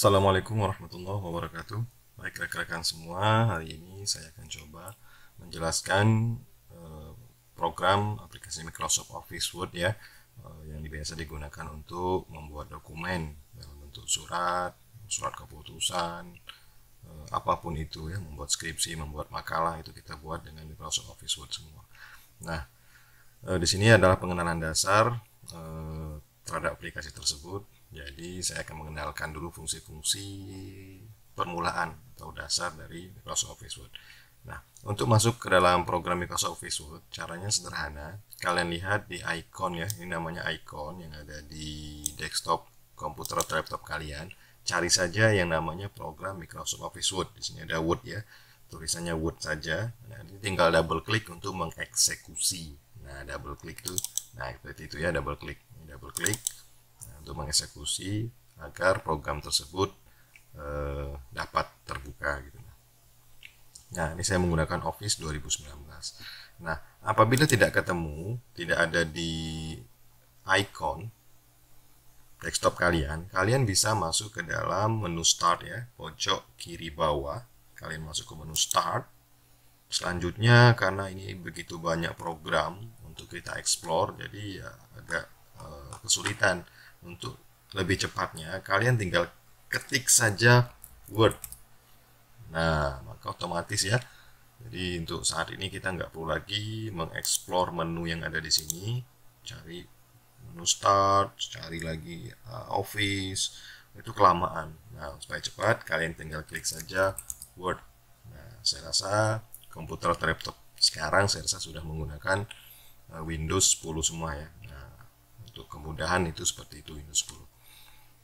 Assalamualaikum warahmatullahi wabarakatuh. Baik rekan-rekan semua, hari ini saya akan coba menjelaskan program aplikasi Microsoft Office Word ya, yang biasa digunakan untuk membuat dokumen dalam bentuk surat, surat keputusan, apapun itu ya, membuat skripsi, membuat makalah itu kita buat dengan Microsoft Office Word semua. Nah, di sini adalah pengenalan dasar terhadap aplikasi tersebut. Jadi saya akan mengenalkan dulu fungsi-fungsi permulaan atau dasar dari Microsoft Office Word. Nah, untuk masuk ke dalam program Microsoft Office Word, caranya sederhana. Kalian lihat di icon ya, ini namanya icon yang ada di desktop komputer atau laptop kalian. Cari saja yang namanya program Microsoft Office Word. Di sini ada Word ya, tulisannya Word saja. Nah, ini tinggal double klik untuk mengeksekusi. Nah, double klik itu, nah seperti itu ya, double klik, double klik untuk mengeksekusi agar program tersebut dapat terbuka gitu. Nah, ini saya menggunakan Office 2019. Nah, apabila tidak ketemu, tidak ada di icon desktop kalian, kalian bisa masuk ke dalam menu Start ya, pojok kiri bawah. Kalian masuk ke menu Start. Selanjutnya, karena ini begitu banyak program untuk kita explore, jadi ya agak kesulitan. Untuk lebih cepatnya, kalian tinggal ketik saja Word. Nah, maka otomatis ya. Jadi untuk saat ini kita nggak perlu lagi mengeksplor menu yang ada di sini. Cari menu Start, cari lagi Office, itu kelamaan. Nah, supaya cepat, kalian tinggal klik saja Word. Nah, saya rasa komputer atau laptop sekarang saya rasa sudah menggunakan Windows 10 semua ya. Nah, untuk kemudahan itu seperti itu Windows 10.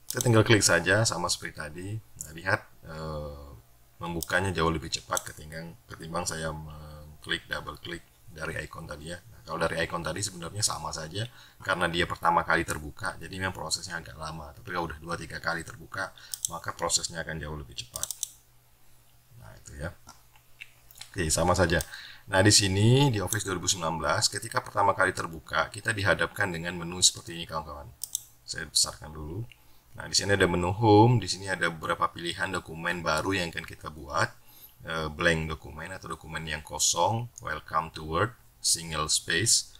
Kita tinggal klik saja sama seperti tadi. Nah, lihat membukanya jauh lebih cepat ketimbang saya mengklik double klik dari icon tadi ya. Nah, kalau dari icon tadi sebenarnya sama saja karena dia pertama kali terbuka, jadi memang prosesnya agak lama. Tapi kalau udah 2-3 kali terbuka, maka prosesnya akan jauh lebih cepat. Nah, itu ya. Oke, sama saja. Nah, di sini di Office 2019 ketika pertama kali terbuka, kita dihadapkan dengan menu seperti ini kawan-kawan. Saya besarkan dulu. Nah, di sini ada menu Home, di sini ada beberapa pilihan dokumen baru yang akan kita buat. Blank dokumen atau dokumen yang kosong, Welcome to Word, single space,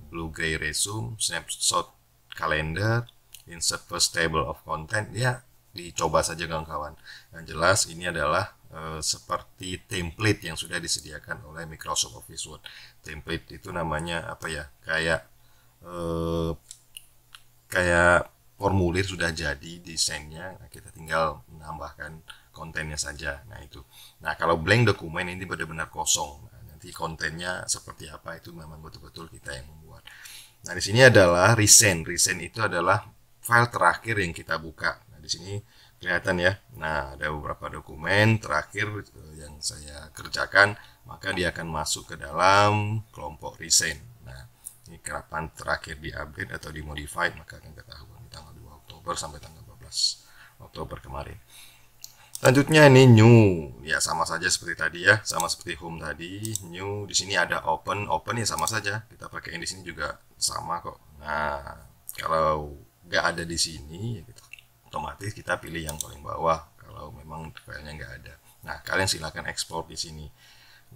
blue gray resume, snapshot calendar, insert first table of content. Ya, dicoba saja kawan-kawan. Yang jelas ini adalah seperti template yang sudah disediakan oleh Microsoft Office Word. Template itu namanya apa ya? Kayak formulir sudah jadi desainnya, nah, kita tinggal menambahkan kontennya saja. Nah, itu. Nah, kalau blank dokumen ini benar-benar kosong. Nah, nanti kontennya seperti apa itu memang betul-betul kita yang membuat. Nah, di sini adalah recent. Recent itu adalah file terakhir yang kita buka. Nah, di sini kelihatan ya. Nah, ada beberapa dokumen terakhir yang saya kerjakan, maka dia akan masuk ke dalam kelompok recent. Nah, ini kapan terakhir di-update atau di-modified, maka akan ketahuan di tanggal 2 Oktober sampai tanggal 14 Oktober kemarin. Selanjutnya ini new, ya sama saja seperti tadi ya, sama seperti home tadi. New di sini ada open, open ya sama saja. Kita pakai yang di sini juga sama kok. Nah, kalau nggak ada di sini, ya kita, otomatis kita pilih yang paling bawah. Kalau memang filenya nggak ada, nah kalian silahkan ekspor di sini.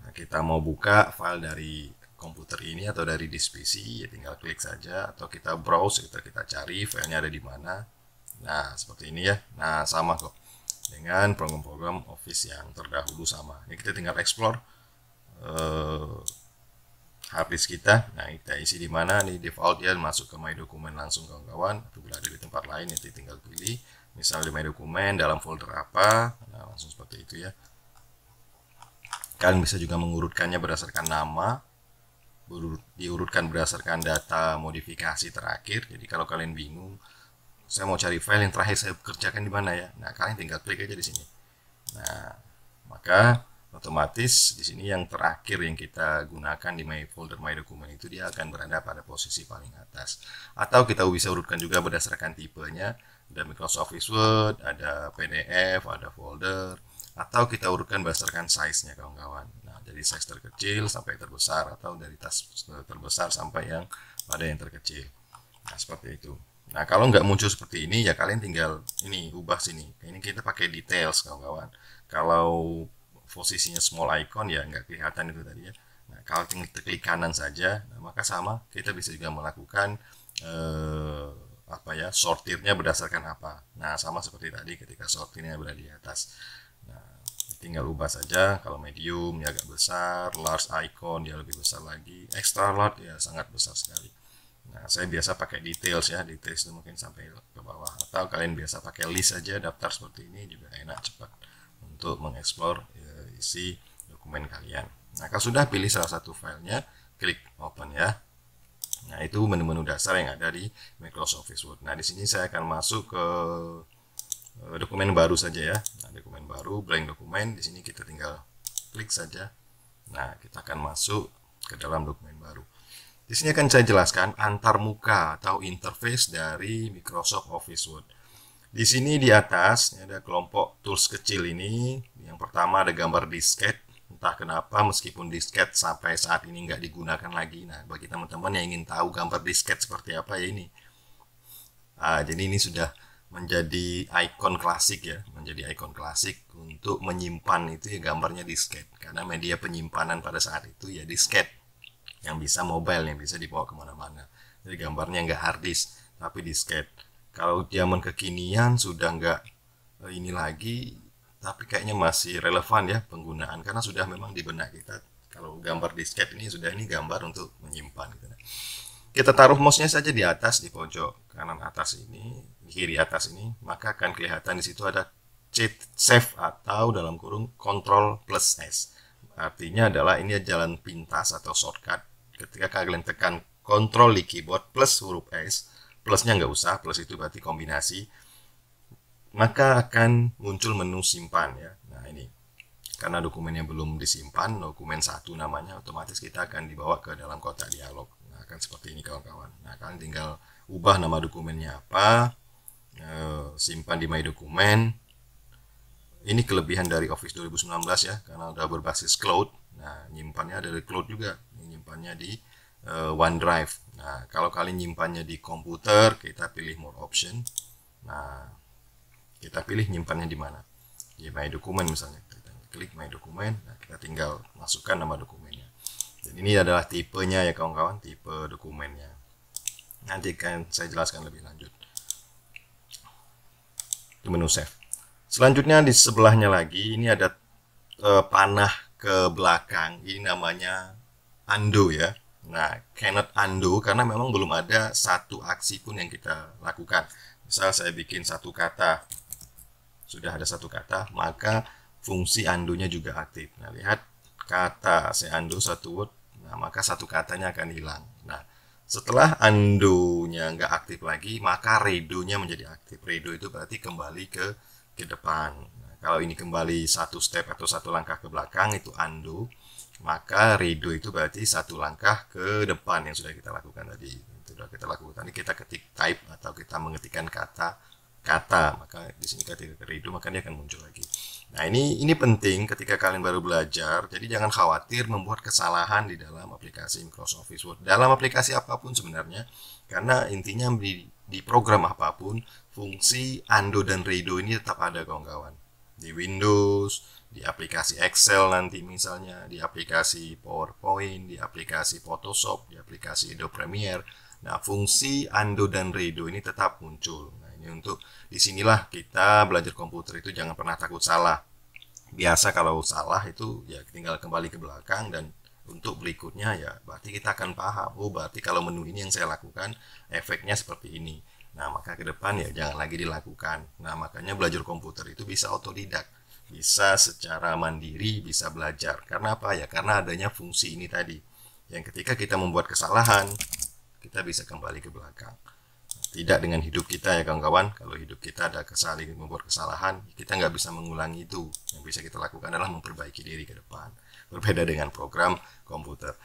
Nah, kita mau buka file dari komputer ini atau dari disk PC, ya tinggal klik saja. Atau kita browse, kita cari filenya ada di mana. Nah, seperti ini ya. Nah, sama kok dengan program-program Office yang terdahulu sama. Ini kita tinggal explore hard disk kita. Nah, kita isi di mana nih, default ya masuk ke My Document langsung kawan-kawan. Apabila ada di tempat lain nanti tinggal pilih. Misal di My Document dalam folder apa. Nah, langsung seperti itu ya. Kalian bisa juga mengurutkannya berdasarkan nama, diurutkan berdasarkan data modifikasi terakhir. Jadi kalau kalian bingung, saya mau cari file yang terakhir saya kerjakan di mana ya. Nah, kalian tinggal klik aja di sini. Nah, maka otomatis di sini yang terakhir yang kita gunakan di folder My Document itu dia akan berada pada posisi paling atas. Atau kita bisa urutkan juga berdasarkan tipenya. Ada Microsoft Office Word, ada PDF, ada folder. Atau kita urutkan berdasarkan size-nya kawan-kawan. Nah, dari size terkecil sampai terbesar atau dari tas terbesar sampai yang pada yang terkecil. Nah, seperti itu. Nah, kalau nggak muncul seperti ini, ya kalian tinggal ini ubah sini. Ini kita pakai details, kawan-kawan. Kalau posisinya small icon ya nggak kelihatan itu tadi ya. Nah, kalau tinggal klik kanan saja, nah, maka sama kita bisa juga melakukan apa ya, sortirnya berdasarkan apa. Nah, sama seperti tadi ketika sortirnya berada di atas. Nah, tinggal ubah saja. Kalau medium ya agak besar, large icon dia lebih besar lagi, extra large ya sangat besar sekali. Nah, saya biasa pakai details ya, details itu mungkin sampai ke bawah, atau kalian biasa pakai list saja, daftar seperti ini juga enak, cepat untuk mengeksplor isi dokumen kalian. Nah, kalau sudah pilih salah satu filenya, klik open ya. Nah, itu menu-menu dasar yang ada di Microsoft Office Word. Nah, di sini saya akan masuk ke dokumen baru saja ya. Nah, dokumen baru, blank dokumen, di sini kita tinggal klik saja. Nah, kita akan masuk ke dalam dokumen baru. Di sini akan saya jelaskan antarmuka atau interface dari Microsoft Office Word. Di sini di atas ada kelompok tools kecil ini. Yang pertama ada gambar disket. Entah kenapa meskipun disket sampai saat ini nggak digunakan lagi. Nah, bagi teman-teman yang ingin tahu gambar disket seperti apa ya ini. Jadi ini sudah menjadi ikon klasik ya, menjadi ikon klasik untuk menyimpan itu ya gambarnya disket. Karena media penyimpanan pada saat itu ya disket. Yang bisa mobile, yang bisa dibawa kemana-mana. Jadi gambarnya nggak hard disk, tapi disket. Kalau zaman kekinian sudah nggak ini lagi, tapi kayaknya masih relevan ya penggunaan, karena sudah memang di benak kita. Kalau gambar disket ini sudah ini gambar untuk menyimpan. Gitu. Kita taruh mouse-nya saja di atas, di pojok kanan atas ini, di kiri atas ini, maka akan kelihatan di situ ada save atau dalam kurung Ctrl plus S. Artinya adalah ini jalan pintas atau shortcut. Ketika kalian tekan Ctrl di keyboard plus huruf S, plusnya nggak usah, plus itu berarti kombinasi, maka akan muncul menu simpan ya. Nah ini, karena dokumennya belum disimpan, dokumen 1 namanya, otomatis kita akan dibawa ke dalam kotak dialog. Nah, akan seperti ini kawan-kawan. Nah, kalian tinggal ubah nama dokumennya apa, simpan di My Dokumen. Ini kelebihan dari Office 2019 ya, karena udah berbasis cloud. Nah, nyimpannya dari cloud juga. Nyimpannya di OneDrive. Nah, kalau kalian nyimpannya di komputer, kita pilih More Option. Nah, kita pilih nyimpannya di mana. Di My Dokumen misalnya. Kita klik My Dokumen. Nah, kita tinggal masukkan nama dokumennya. Dan ini adalah tipenya ya kawan-kawan, tipe dokumennya. Nanti akan saya jelaskan lebih lanjut. Itu menu save. Selanjutnya di sebelahnya lagi ini ada panah ke belakang. Ini namanya undo ya. Nah, cannot undo karena memang belum ada satu aksi pun yang kita lakukan. Misal saya bikin satu kata, sudah ada satu kata, maka fungsi undo-nya juga aktif. Nah, lihat kata saya undo satu word, nah maka satu katanya akan hilang. Nah, setelah undo-nya nggak aktif lagi, maka redo-nya menjadi aktif. Redo itu berarti kembali ke depan. Nah, kalau ini kembali satu step atau satu langkah ke belakang itu undo, maka redo itu berarti satu langkah ke depan yang sudah kita lakukan tadi. Sudah kita lakukan. Tadi kita ketik type atau kita mengetikkan kata, maka di sini ketika redo maka dia akan muncul lagi. Nah, ini penting ketika kalian baru belajar. Jadi jangan khawatir membuat kesalahan di dalam aplikasi Microsoft Office Word. Dalam aplikasi apapun sebenarnya, karena intinya di program apapun, fungsi undo dan redo ini tetap ada kawan-kawan. Di Windows, di aplikasi Excel nanti misalnya, di aplikasi PowerPoint, di aplikasi Photoshop, di aplikasi Adobe Premiere. Nah, fungsi undo dan redo ini tetap muncul. Nah, ini untuk disinilah kita belajar komputer itu jangan pernah takut salah. Biasa kalau salah itu ya tinggal kembali ke belakang, dan untuk berikutnya ya berarti kita akan paham, oh berarti kalau menu ini yang saya lakukan efeknya seperti ini. Nah, maka ke depan ya jangan lagi dilakukan. Nah, makanya belajar komputer itu bisa otodidak, bisa secara mandiri, bisa belajar. Karena apa ya? Karena adanya fungsi ini tadi. Yang ketika kita membuat kesalahan, kita bisa kembali ke belakang. Tidak dengan hidup kita ya kawan-kawan. Kalau hidup kita ada kesalahan, membuat kesalahan, kita nggak bisa mengulangi itu. Yang bisa kita lakukan adalah memperbaiki diri ke depan. Berbeda dengan program komputer.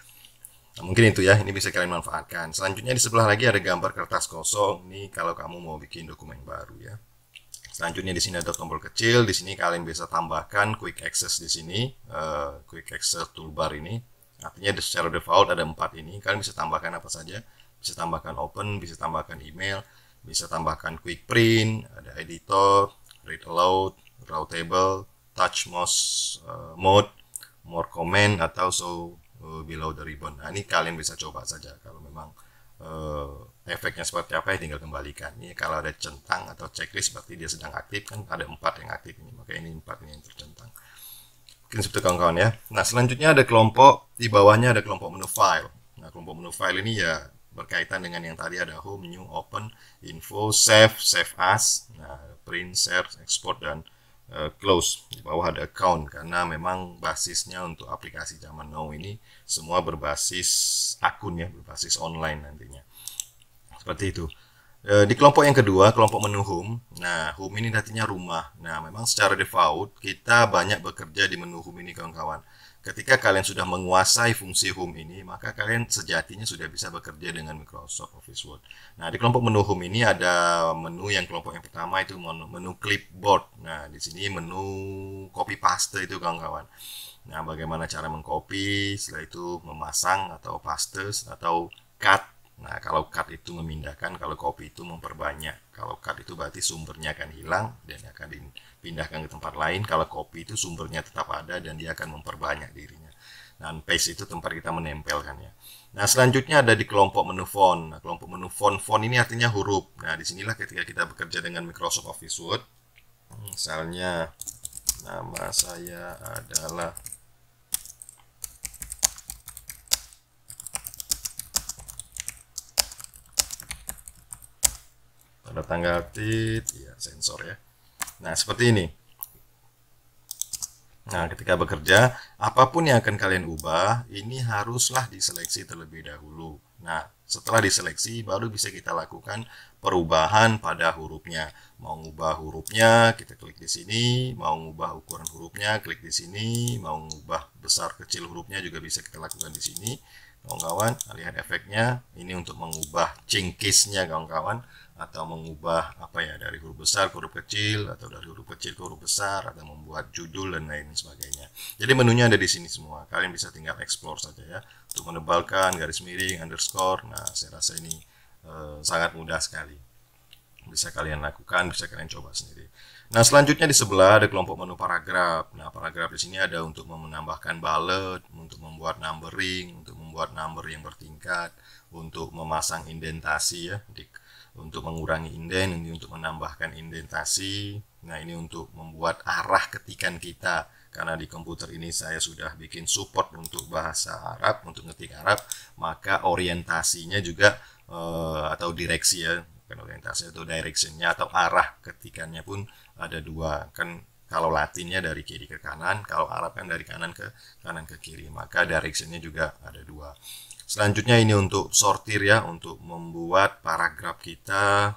Nah, mungkin itu ya, ini bisa kalian manfaatkan. Selanjutnya di sebelah lagi ada gambar kertas kosong. Ini kalau kamu mau bikin dokumen baru ya. Selanjutnya di sini ada tombol kecil. Di sini kalian bisa tambahkan quick access di sini, quick access toolbar ini. Artinya secara default ada 4 ini. Kalian bisa tambahkan apa saja. Bisa tambahkan open, bisa tambahkan email, bisa tambahkan quick print, ada editor, read aloud, raw table, touch mouse mode, more comment, atau show below the ribbon. Nah, ini kalian bisa coba saja. Kalau memang efeknya seperti apa ya tinggal kembalikan. Ini kalau ada centang atau checklist berarti dia sedang aktif, kan ada 4 yang aktif ini, maka ini 4 ini yang tercentang. Mungkin seperti kawan-kawan ya. Nah, selanjutnya ada kelompok, di bawahnya ada kelompok menu file. Nah, kelompok menu file ini ya berkaitan dengan yang tadi, ada home, new, open, info, save, save as, nah, print, share, export, dan close. Di bawah ada account, karena memang basisnya untuk aplikasi zaman now ini semua berbasis akun ya, berbasis online nantinya. Seperti itu. Di kelompok yang kedua, kelompok menu home. Nah, home ini artinya rumah. Nah, memang secara default kita banyak bekerja di menu home ini, kawan-kawan. Ketika kalian sudah menguasai fungsi home ini, maka kalian sejatinya sudah bisa bekerja dengan Microsoft Office Word. Nah, di kelompok menu home ini ada menu yang kelompok yang pertama itu menu clipboard. Nah, di sini menu copy paste itu, kawan-kawan. Nah, bagaimana cara mengcopy, setelah itu memasang atau paste atau cut. Nah, kalau cut itu memindahkan, kalau copy itu memperbanyak. Kalau cut itu berarti sumbernya akan hilang dan akan dipindahkan ke tempat lain. Kalau copy itu sumbernya tetap ada dan dia akan memperbanyak dirinya. Dan paste itu tempat kita menempelkannya. Nah, selanjutnya ada di kelompok menu font. Nah, kelompok menu font ini artinya huruf. Nah, disinilah ketika kita bekerja dengan Microsoft Office Word. Misalnya, nama saya adalah pada tanggal tit, ya sensor ya. Nah, seperti ini. Nah, ketika bekerja, apapun yang akan kalian ubah, ini haruslah diseleksi terlebih dahulu. Nah, setelah diseleksi, baru bisa kita lakukan perubahan pada hurufnya. Mau ngubah hurufnya, kita klik di sini. Mau ngubah ukuran hurufnya, klik di sini. Mau ngubah besar kecil hurufnya juga bisa kita lakukan di sini. Kawan-kawan, lihat efeknya. Ini untuk mengubah case-nya, kawan-kawan, atau mengubah apa ya, dari huruf besar ke huruf kecil, atau dari huruf kecil ke huruf besar, atau membuat judul dan lain sebagainya. Jadi menunya ada di sini semua. Kalian bisa tinggal explore saja ya. Untuk menebalkan garis miring, underscore. Nah, saya rasa ini sangat mudah sekali. Bisa kalian lakukan, bisa kalian coba sendiri. Nah, selanjutnya di sebelah ada kelompok menu paragraf. Nah, paragraf di sini ada untuk menambahkan bullet, untuk membuat numbering, untuk membuat number yang bertingkat, untuk memasang indentasi ya, untuk mengurangi inden, ini untuk menambahkan indentasi. Nah, ini untuk membuat arah ketikan kita, karena di komputer ini saya sudah bikin support untuk bahasa Arab, untuk ngetik Arab, maka orientasinya juga atau direksi ya, bukan orientasi, atau directionnya atau arah ketikannya pun ada dua. Kan kalau Latinnya dari kiri ke kanan, kalau Arab kan dari kanan ke kiri, maka directionnya juga ada dua. Selanjutnya ini untuk sortir ya, untuk membuat paragraf kita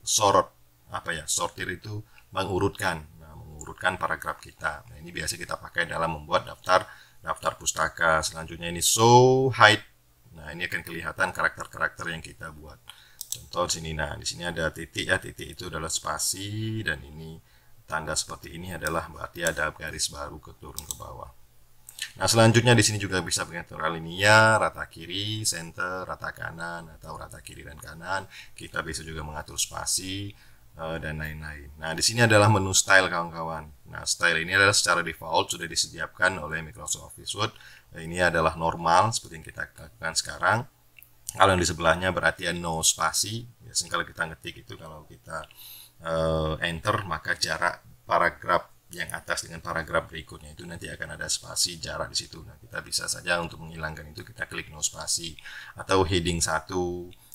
sorot, apa ya, sortir itu mengurutkan. Nah, mengurutkan paragraf kita. Nah, ini biasa kita pakai dalam membuat daftar pustaka. Selanjutnya ini show height. Nah, ini akan kelihatan karakter-karakter yang kita buat. Contoh sini, nah di sini ada titik ya, titik itu adalah spasi, dan ini tanda seperti ini adalah berarti ada garis baru turun ke bawah. Nah, selanjutnya di sini juga bisa mengatur alinea, rata kiri, center, rata kanan, atau rata kiri dan kanan. Kita bisa juga mengatur spasi dan lain-lain. Nah, di sini adalah menu style, kawan-kawan. Nah, style ini adalah secara default sudah disediakan oleh Microsoft Office Word. Ini adalah normal seperti yang kita lakukan sekarang. Kalau yang di sebelahnya berarti no spasi. Biasanya kalau kita ngetik itu, kalau kita enter, maka jarak paragraf yang atas dengan paragraf berikutnya itu nanti akan ada spasi jarak di situ. Nah, kita bisa saja untuk menghilangkan itu kita klik no spasi, atau heading 1,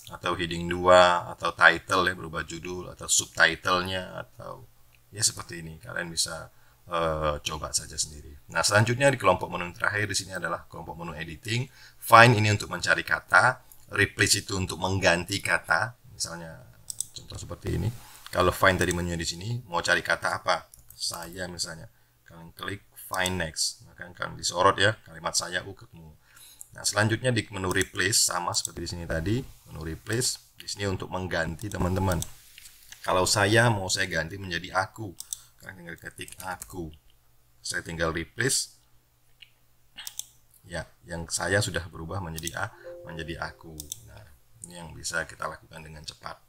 atau heading 2, atau title ya, berubah judul, atau subtitlenya, atau ya seperti ini. Kalian bisa coba saja sendiri. Nah, selanjutnya di kelompok menu terakhir di sini adalah kelompok menu editing. Find ini untuk mencari kata, replace itu untuk mengganti kata. Misalnya contoh seperti ini. Kalau find tadi menunya di sini, mau cari kata apa? Saya misalnya, kalian klik find next, maka akan disorot ya kalimat saya ketemu. Nah, selanjutnya di menu replace sama seperti di sini tadi, menu replace di sini untuk mengganti, teman-teman. Kalau saya mau saya ganti menjadi aku, kalian tinggal ketik aku, saya tinggal replace ya, yang saya sudah berubah menjadi menjadi aku. Nah, ini yang bisa kita lakukan dengan cepat.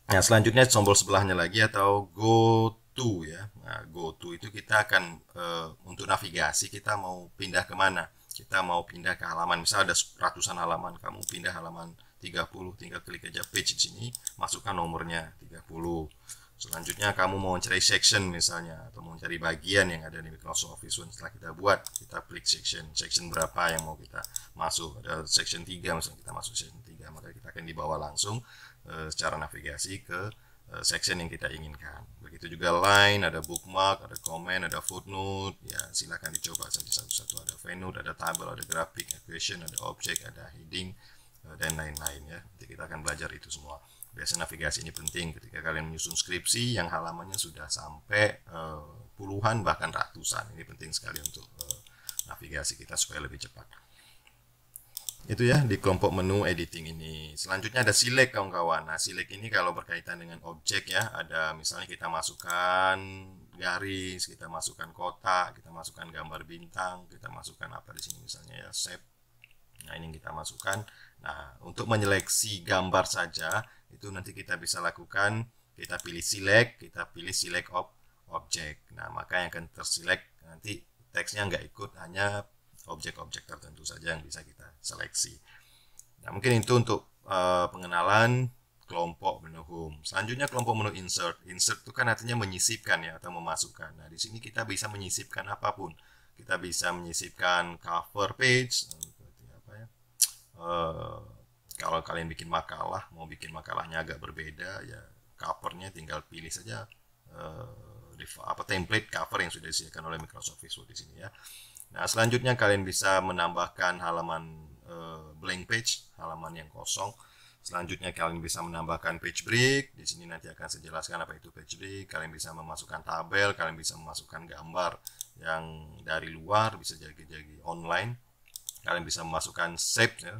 Nah, selanjutnya tombol sebelahnya lagi atau go to ya. Nah, go to itu kita akan untuk navigasi kita mau pindah kemana. Kita mau pindah ke halaman, misalnya ada ratusan halaman, kamu pindah halaman 30, tinggal klik aja page di sini, masukkan nomornya 30. Selanjutnya kamu mau cari section misalnya, atau mau cari bagian yang ada di Microsoft Office Word. Setelah kita buat, kita klik section berapa yang mau kita masuk. Ada section 3 misalnya, kita masuk section 3, maka kita akan dibawa langsung secara navigasi ke section yang kita inginkan. Begitu juga line, ada bookmark, ada comment, ada footnote. Ya, silakan dicoba saja satu-satu. Ada footnote, ada tabel, ada grafik, equation, ada object, ada heading, dan lain-lain ya. Nanti kita akan belajar itu semua. Biasanya navigasi ini penting ketika kalian menyusun skripsi yang halamannya sudah sampai puluhan bahkan ratusan. Ini penting sekali untuk navigasi kita supaya lebih cepat. Itu ya di kelompok menu editing ini. Selanjutnya ada select kawan-kawan. Nah, select ini kalau berkaitan dengan objek ya, ada misalnya kita masukkan garis, kita masukkan kotak, kita masukkan gambar bintang, kita masukkan apa di sini misalnya ya, shape. Nah, ini yang kita masukkan. Nah, untuk menyeleksi gambar saja itu nanti kita bisa lakukan, kita pilih select, kita pilih select object. Nah, maka yang akan terselect nanti teksnya nggak ikut, hanya objek-objek tertentu saja yang bisa kita seleksi. Nah, mungkin itu untuk pengenalan kelompok menu home. Selanjutnya kelompok menu insert. Insert itu kan artinya menyisipkan ya, atau memasukkan. Nah, di sini kita bisa menyisipkan apapun. Kita bisa menyisipkan cover page, apa ya? Kalau kalian bikin makalah, mau bikin makalahnya agak berbeda ya, covernya tinggal pilih saja template cover yang sudah disediakan oleh Microsoft Office Word di sini ya. Nah, selanjutnya kalian bisa menambahkan halaman blank page, halaman yang kosong. Selanjutnya kalian bisa menambahkan page break. Di sini nanti akan saya jelaskan apa itu page break. Kalian bisa memasukkan tabel, kalian bisa memasukkan gambar yang dari luar, bisa jadi online. Kalian bisa memasukkan shape ya,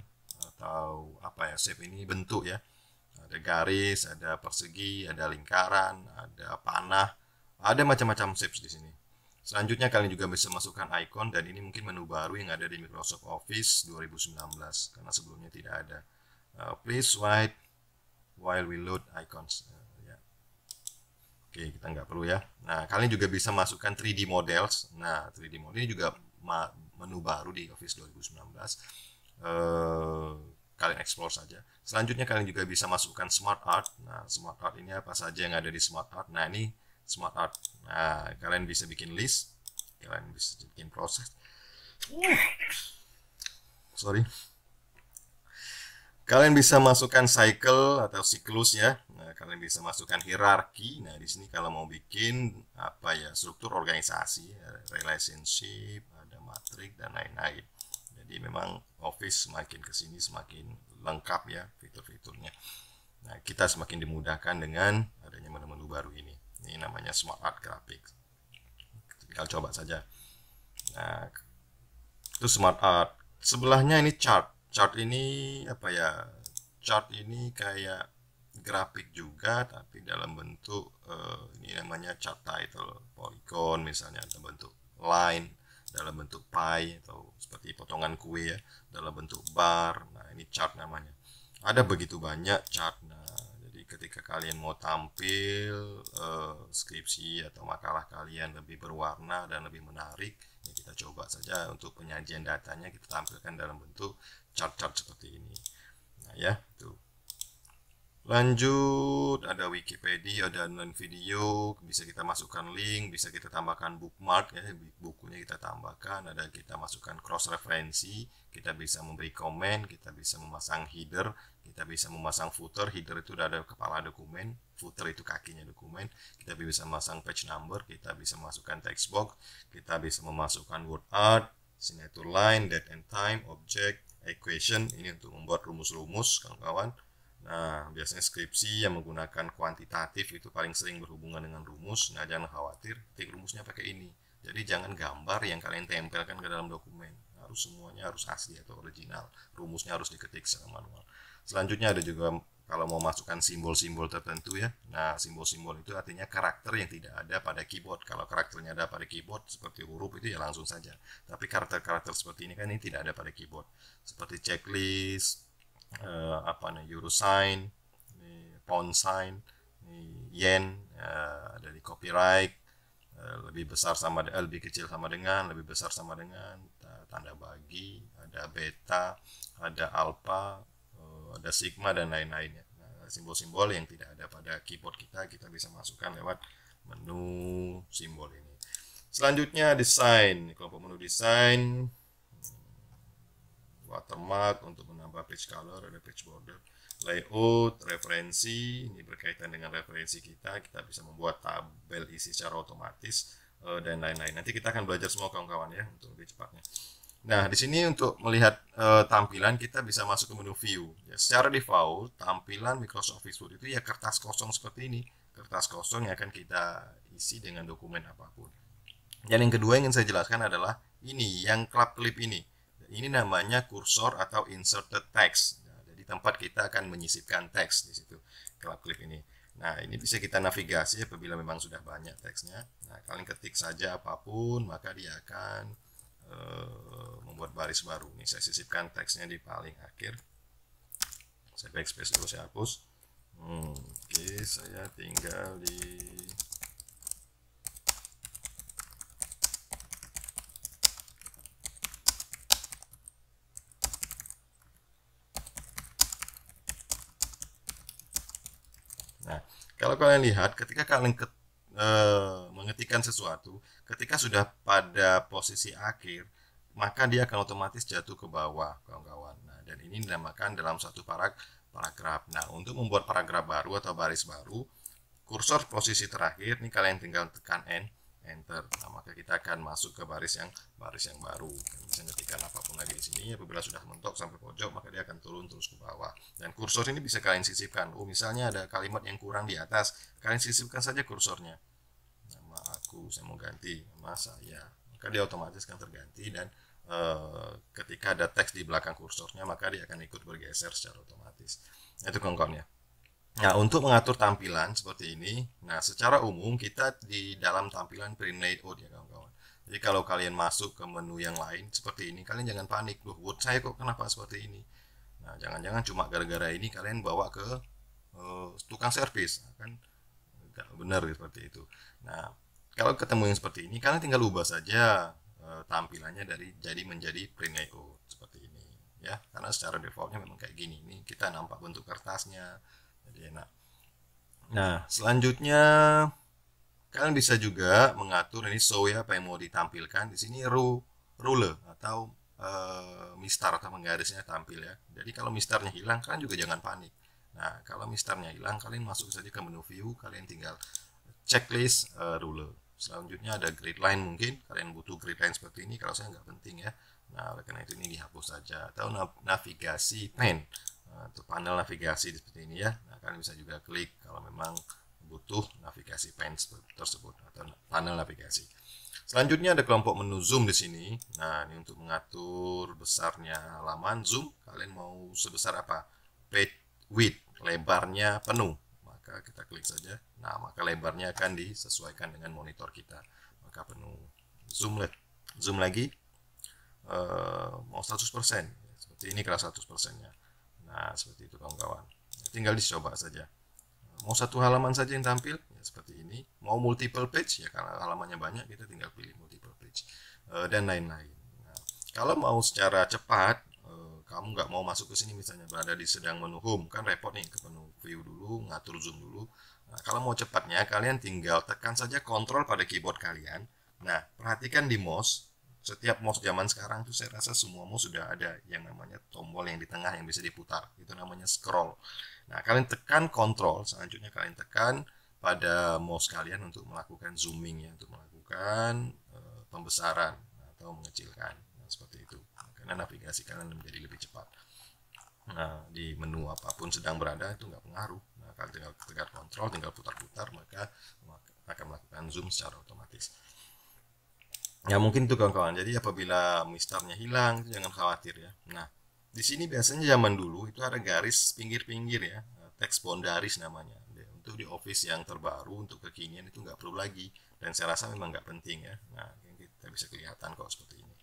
atau apa ya, shape ini bentuk ya. Ada garis, ada persegi, ada lingkaran, ada panah, ada macam-macam shapes di sini. Selanjutnya kalian juga bisa masukkan icon, dan ini mungkin menu baru yang ada di Microsoft Office 2019 karena sebelumnya tidak ada. Please wait while we load icons. Ya. Oke, kita nggak perlu ya. Nah, kalian juga bisa masukkan 3D models. Nah, 3D model ini juga menu baru di Office 2019. Kalian explore saja. Selanjutnya kalian juga bisa masukkan smart art. Nah, smart art ini apa saja yang ada di smart art. Nah, ini smart art. Nah, kalian bisa bikin list, kalian bisa bikin proses. Sorry. Kalian bisa masukkan cycle atau siklus ya. Nah, kalian bisa masukkan hierarki. Nah, di sini kalau mau bikin apa ya, struktur organisasi, relationship, ada matriks dan lain-lain. Jadi memang Office semakin kesini semakin lengkap ya fitur-fiturnya. Nah, kita semakin dimudahkan dengan adanya menu-menu baru ini. Ini namanya Smart Art Graphics. Tinggal coba saja. Nah, itu Smart Art. Sebelahnya ini chart. Chart ini apa ya? Chart ini kayak grafik juga, tapi dalam bentuk ini namanya chart title, polygon misalnya, dalam bentuk line, dalam bentuk pie atau seperti potongan kue ya, dalam bentuk bar. Nah, ini chart namanya. Ada begitu banyak chart. Nah, jadi ketika kalian mau tampil skripsi atau makalah kalian lebih berwarna dan lebih menarik, ya kita coba saja untuk penyajian datanya kita tampilkan dalam bentuk chart-chart seperti ini. Nah ya, tuh. Lanjut, ada Wikipedia, ada non video, bisa kita masukkan link, bisa kita tambahkan bookmark ya, bukunya kita tambahkan, ada kita masukkan cross referensi, kita bisa memberi komen, kita bisa memasang header, kita bisa memasang footer. Header itu ada kepala dokumen, footer itu kakinya dokumen. Kita bisa memasang page number, kita bisa masukkan text box, kita bisa memasukkan word art, signature line, date and time, object, equation, ini untuk membuat rumus-rumus kawan-kawan. Nah, biasanya skripsi yang menggunakan kuantitatif itu paling sering berhubungan dengan rumus. Nah, jangan khawatir, ketik rumusnya pakai ini. Jadi jangan gambar yang kalian tempelkan ke dalam dokumen. Harus semuanya harus asli atau original. Rumusnya harus diketik secara manual. Selanjutnya ada juga kalau mau masukkan simbol-simbol tertentu ya. Nah, simbol-simbol itu artinya karakter yang tidak ada pada keyboard. Kalau karakternya ada pada keyboard seperti huruf itu ya langsung saja. Tapi karakter-karakter seperti ini kan ini tidak ada pada keyboard. Seperti checklist, euro sign, pound sign, ini yen, ada di copyright, lebih besar sama lebih kecil sama dengan, lebih besar sama dengan, tanda bagi, ada beta, ada alpha, ada sigma dan lain-lainnya. Nah, simbol-simbol yang tidak ada pada keyboard kita bisa masukkan lewat menu simbol ini. Selanjutnya desain, kelompok menu desain, watermark untuk menambah page color, ada page border, layout, referensi, ini berkaitan dengan referensi kita bisa membuat tabel isi secara otomatis, dan lain-lain. Nanti kita akan belajar semua kawan-kawan ya untuk lebih cepatnya. Nah, di sini untuk melihat tampilan kita bisa masuk ke menu view. Ya, secara default tampilan Microsoft Office Word itu ya kertas kosong seperti ini, kertas kosong yang akan kita isi dengan dokumen apapun. Dan yang kedua yang ingin saya jelaskan adalah ini yang club clip ini. Ini namanya kursor atau inserted text. Nah, jadi tempat kita akan menyisipkan teks di situ, club clip ini. Nah, ini bisa kita navigasi apabila memang sudah banyak teksnya. Nah, kalian ketik saja apapun, maka dia akan membuat baris baru. Ini saya sisipkan teksnya di paling akhir. Saya backspace dulu, saya hapus. Oke, saya tinggal di Nah, kalau kalian lihat ketika kalian mengetikkan sesuatu, ketika sudah pada posisi akhir, maka dia akan otomatis jatuh ke bawah, kawan-kawan. Nah, dan ini dinamakan dalam satu paragraf. Nah, untuk membuat paragraf baru atau baris baru, kursor posisi terakhir, ini kalian tinggal tekan enter. Nah, maka kita akan masuk ke baris yang baru. Dan bisa ketikkan apapun lagi di sini. Apabila sudah mentok sampai pojok, maka dia akan turun terus ke bawah. Dan kursor ini bisa kalian sisipkan. Misalnya ada kalimat yang kurang di atas, kalian sisipkan saja kursornya. Nama aku, saya mau ganti nama saya. Maka dia otomatis akan terganti dan ketika ada teks di belakang kursornya, maka dia akan ikut bergeser secara otomatis. Itu kawan-kawan ya. Nah, untuk mengatur tampilan seperti ini, nah secara umum kita di dalam tampilan print layout ya kawan-kawan. Jadi kalau kalian masuk ke menu yang lain seperti ini, kalian jangan panik, loh Word saya kok kenapa seperti ini. Nah, jangan-jangan cuma gara-gara ini kalian bawa ke tukang servis, kan nggak benar seperti itu. Nah, kalau ketemu yang seperti ini, kalian tinggal ubah saja tampilannya jadi menjadi print layout seperti ini ya, karena secara defaultnya memang kayak gini. Ini kita nampak bentuk kertasnya. Jadi enak. Nah, selanjutnya kalian bisa juga mengatur ini show ya, apa yang mau ditampilkan. Di sini ruler atau mistar atau menggarisnya tampil ya. Jadi kalau mistarnya hilang, kalian juga jangan panik. Nah, kalau mistarnya hilang, kalian masuk saja ke menu view, kalian tinggal checklist ruler. Selanjutnya ada grid line, mungkin kalian butuh grid line seperti ini, kalau saya nggak penting ya. Nah, oleh karena itu ini dihapus saja. Atau navigasi pane, untuk panel navigasi seperti ini ya. Nah, kalian bisa juga klik kalau memang butuh navigasi pane tersebut atau panel navigasi. Selanjutnya ada kelompok menu zoom di sini. Nah, ini untuk mengatur besarnya halaman zoom. Kalian mau sebesar apa? Page width, lebarnya penuh. Maka kita klik saja. Nah, maka lebarnya akan disesuaikan dengan monitor kita. Maka penuh. Zoom lagi. Mau 100%. Seperti ini kalau 100%-nya. Nah, seperti itu kawan-kawan. Tinggal dicoba saja. Mau satu halaman saja yang tampil, ya seperti ini. Mau multiple page, ya karena halamannya banyak, kita tinggal pilih multiple page. Dan lain-lain. Nah, kalau mau secara cepat, kamu nggak mau masuk ke sini misalnya, berada di sedang menu home, kan repot nih, ke menu view dulu, ngatur zoom dulu. Nah, kalau mau cepatnya, kalian tinggal tekan saja kontrol pada keyboard kalian. Nah, perhatikan di mouse. Setiap mouse zaman sekarang tuh saya rasa semua mouse sudah ada yang namanya tombol yang di tengah yang bisa diputar, itu namanya scroll. Nah, kalian tekan kontrol, selanjutnya kalian tekan pada mouse kalian untuk melakukan zooming ya, untuk melakukan pembesaran atau mengecilkan. Nah, seperti itu. Karena navigasi kalian menjadi lebih cepat. Nah, di menu apapun sedang berada itu nggak pengaruh. Nah, kalian tinggal tekan kontrol, tinggal putar-putar, maka akan melakukan zoom secara otomatis. Ya mungkin itu kawan-kawan. Jadi apabila mistarnya hilang, jangan khawatir ya. Nah, di sini biasanya zaman dulu itu ada garis pinggir-pinggir ya, teks boundaries namanya. Untuk di Office yang terbaru, untuk kekinian itu nggak perlu lagi. Dan saya rasa memang nggak penting ya. Nah, kita bisa kelihatan kok seperti ini.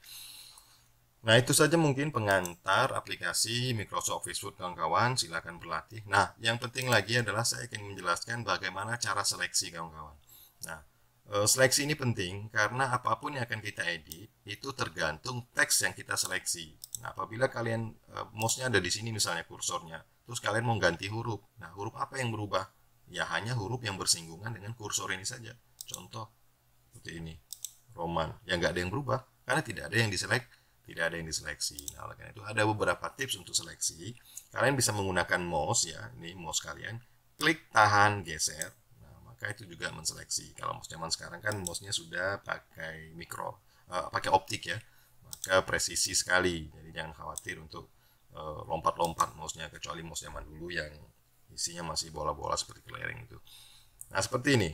Nah, itu saja mungkin pengantar aplikasi Microsoft Office Word kawan-kawan, silakan berlatih. Nah, yang penting lagi adalah saya ingin menjelaskan bagaimana cara seleksi kawan-kawan. Nah, seleksi ini penting karena apapun yang akan kita edit itu tergantung teks yang kita seleksi. Nah, apabila kalian mouse-nya ada di sini misalnya kursornya, terus kalian mau ganti huruf. Nah, huruf apa yang berubah? Ya hanya huruf yang bersinggungan dengan kursor ini saja. Contoh seperti ini, Roman. Ya nggak ada yang berubah karena tidak ada yang diseleksi. Nah, oleh karena itu ada beberapa tips untuk seleksi. Kalian bisa menggunakan mouse ya, ini mouse kalian, klik, tahan, geser. Nah, maka itu juga menseleksi. Kalau mouse zaman sekarang kan mouse-nya sudah pakai pakai optik ya, maka presisi sekali. Jadi jangan khawatir untuk lompat-lompat mouse-nya, kecuali mouse zaman dulu yang isinya masih bola-bola seperti kelereng itu. Nah, seperti ini.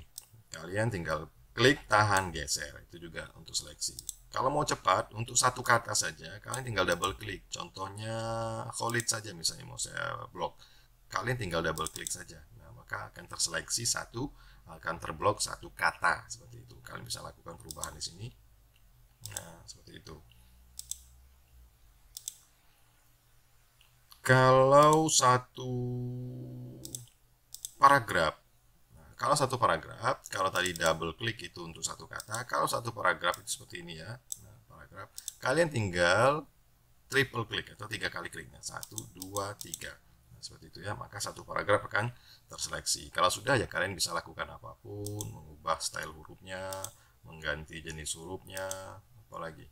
Kalian tinggal klik, tahan, geser. Itu juga untuk seleksi. Kalau mau cepat, untuk satu kata saja, kalian tinggal double klik. Contohnya Khalid saja misalnya mau saya blok. Kalian tinggal double klik saja. Nah, maka akan terseleksi akan terblok satu kata. Seperti itu. Kalian bisa lakukan perubahan di sini. Nah, seperti itu. Kalau satu paragraf, kalau satu paragraf, kalau tadi double klik itu untuk satu kata, kalau satu paragraf itu seperti ini ya. Nah, paragraf, kalian tinggal triple klik atau 3 kali kliknya, 1, 2, 3. Nah, seperti itu ya, maka satu paragraf akan terseleksi. Kalau sudah ya kalian bisa lakukan apapun, mengubah style hurufnya, mengganti jenis hurufnya, apalagi.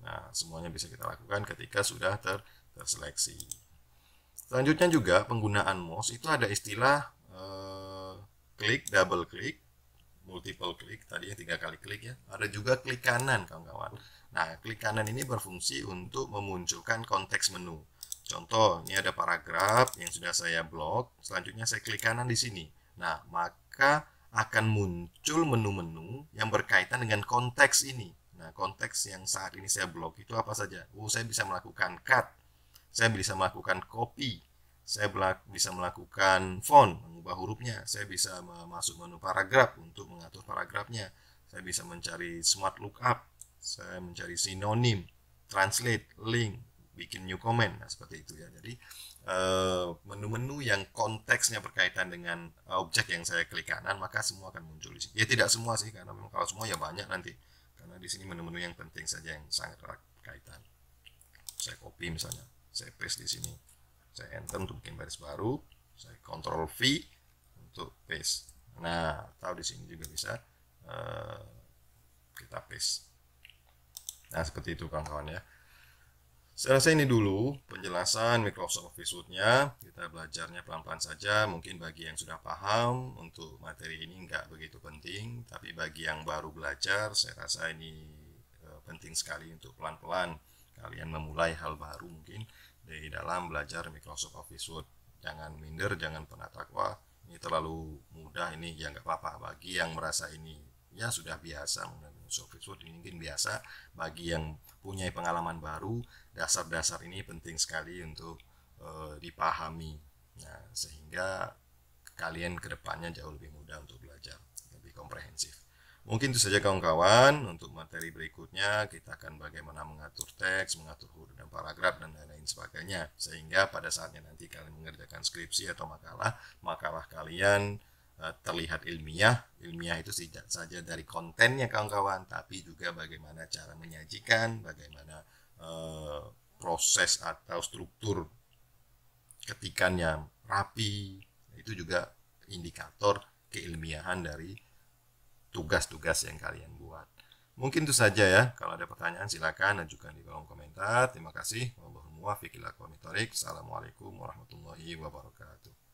Nah, semuanya bisa kita lakukan ketika sudah terseleksi. Selanjutnya juga penggunaan mouse itu ada istilah klik, double klik, multiple klik, tadi yang 3 kali klik ya. Ada juga klik kanan kawan-kawan. Nah, klik kanan ini berfungsi untuk memunculkan konteks menu. Contoh, ini ada paragraf yang sudah saya blok, selanjutnya saya klik kanan di sini. Nah, maka akan muncul menu-menu yang berkaitan dengan konteks ini. Nah, konteks yang saat ini saya blok itu apa saja? Saya bisa melakukan cut, saya bisa melakukan copy, saya bisa melakukan font, mengubah hurufnya, saya bisa masuk menu paragraf untuk mengatur paragrafnya, saya bisa mencari smart lookup, saya mencari sinonim, translate, link, bikin new comment. Nah, seperti itu ya. Jadi menu-menu yang konteksnya berkaitan dengan objek yang saya klik kanan, maka semua akan muncul di sini. Ya tidak semua sih, karena memang kalau semua ya banyak nanti. Karena di sini menu-menu yang penting saja yang sangat erat kaitan. Saya copy misalnya, saya paste di sini. Saya enter untuk bikin baris baru, saya Ctrl V untuk paste. Nah, atau di sini juga bisa kita paste. Nah, seperti itu kawan-kawan ya. Saya rasa ini dulu penjelasan Microsoft Office Word-nya. Kita belajarnya pelan-pelan saja. Mungkin bagi yang sudah paham untuk materi ini nggak begitu penting, tapi bagi yang baru belajar, saya rasa ini penting sekali untuk pelan-pelan kalian memulai hal baru mungkin di dalam belajar Microsoft Office Word. Jangan minder, jangan pernah takwa, ini terlalu mudah, ini ya nggak apa-apa. Bagi yang merasa ini ya sudah biasa menggunakan Microsoft Office Word, ini mungkin biasa. Bagi yang punya pengalaman baru, dasar-dasar ini penting sekali untuk dipahami. Nah, sehingga kalian kedepannya jauh lebih mudah untuk belajar, lebih komprehensif. Mungkin itu saja kawan-kawan. Untuk materi berikutnya kita akan bagaimana mengatur teks, mengatur huruf dan paragraf dan lain-lain sebagainya. Sehingga pada saatnya nanti kalian mengerjakan skripsi atau makalah kalian terlihat ilmiah. Ilmiah itu tidak saja dari kontennya kawan-kawan, tapi juga bagaimana cara menyajikan, bagaimana proses atau struktur ketikannya rapi. Itu juga indikator keilmiahan dari tugas-tugas yang kalian buat. Mungkin itu saja ya. Kalau ada pertanyaan silakan ajukan di kolom komentar. Terima kasih. Assalamualaikum warahmatullahi wabarakatuh.